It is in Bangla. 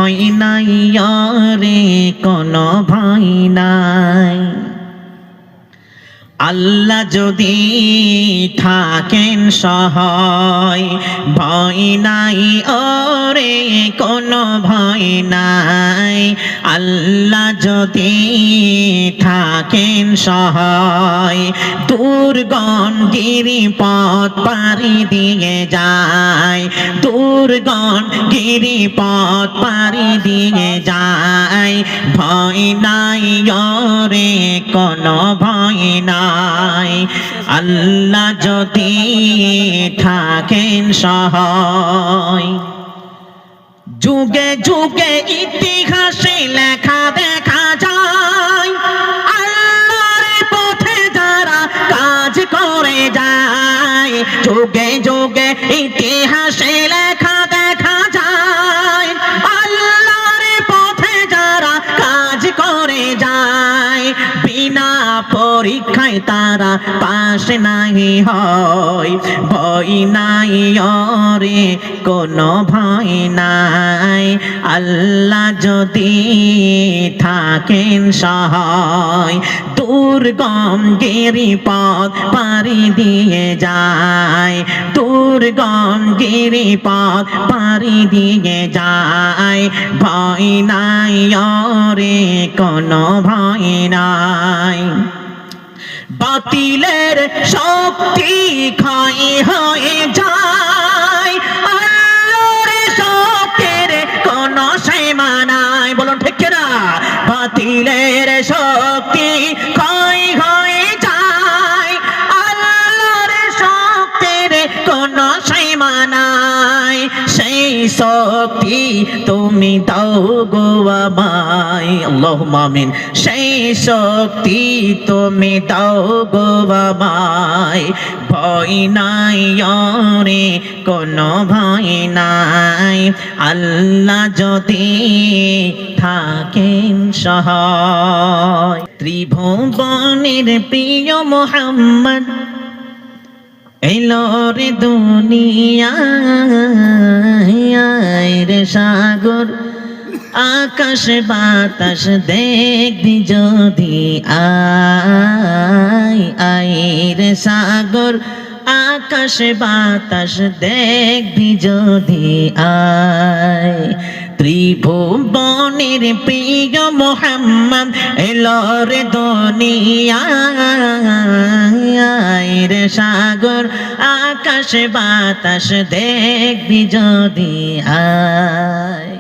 ভয় নাই রে কোনো ভয় নাই। আল্লাহ যদি থাকেন সহায় ভয় নাই ওরে কোনো ভয় নাই। আল্লাহ যদি থাকেন সহায় দুর্গম গিরিপথ পাড়ি দিয়ে যায়, দুর্গম গিরিপথ পাড়ি দিয়ে যায়। ভয় নাই ওরে কোনো ভয় নাই। আল্লাহ যদি থাকেন সহায় যুগে যুগে ইতিহাসে লেখা দেখা যায় আল্লাহর পথে যারা কাজ করে যায়। যুগে যুগে ইতিহাসে লেখা দেখা যায় আল্লাহর পথে যারা কাজ করে যায়। বিনা পরীক্ষায় তারা পাশ নাই হয়, ভয় নাই রে কোনো ভয় নাই। আল্লাহ যদি থাকেন সহায় দুর্গম গিরিপথ পাড়ি দিয়ে যায়, দুর্গম গিরিপথ পাড়ি দিয়ে যায়। ভয় নাই রে কোনো ভয় নাই। বাতিলের শক্তি ক্ষয় হয়ে যায় আল্লাহর শক্তির কোনো সীমা নাই। বলুন ঠিক না? বাতিলের শক্তি ক্ষয় হয়ে যায় আল্লাহর শক্তির কোনো সীমা নাই। সেই শক্তি তুমি দাও গো আমায়, আল্লাহুম্মা আমিন। সেই শক্তি তুমি দাও গো আমায়। ভয় নাই রে কোনো ভয় নাই। আল্লাহ যদি থাকেন সহায়। ত্রিভুবনের প্রিয় মুহাম্মদ এলো রে দুনিয়ায় রে সাগর আকাশ বাতাস দেখবি যদি আয় রে সাগর আকাশ বাতাস দেখবি যদি আয়। ত্রিভুবনের প্রিয় মুহাম্মদ এলো রে দুনিয়ায় রে সাগর আকাশ বাতাস দেখবি যদি আয়।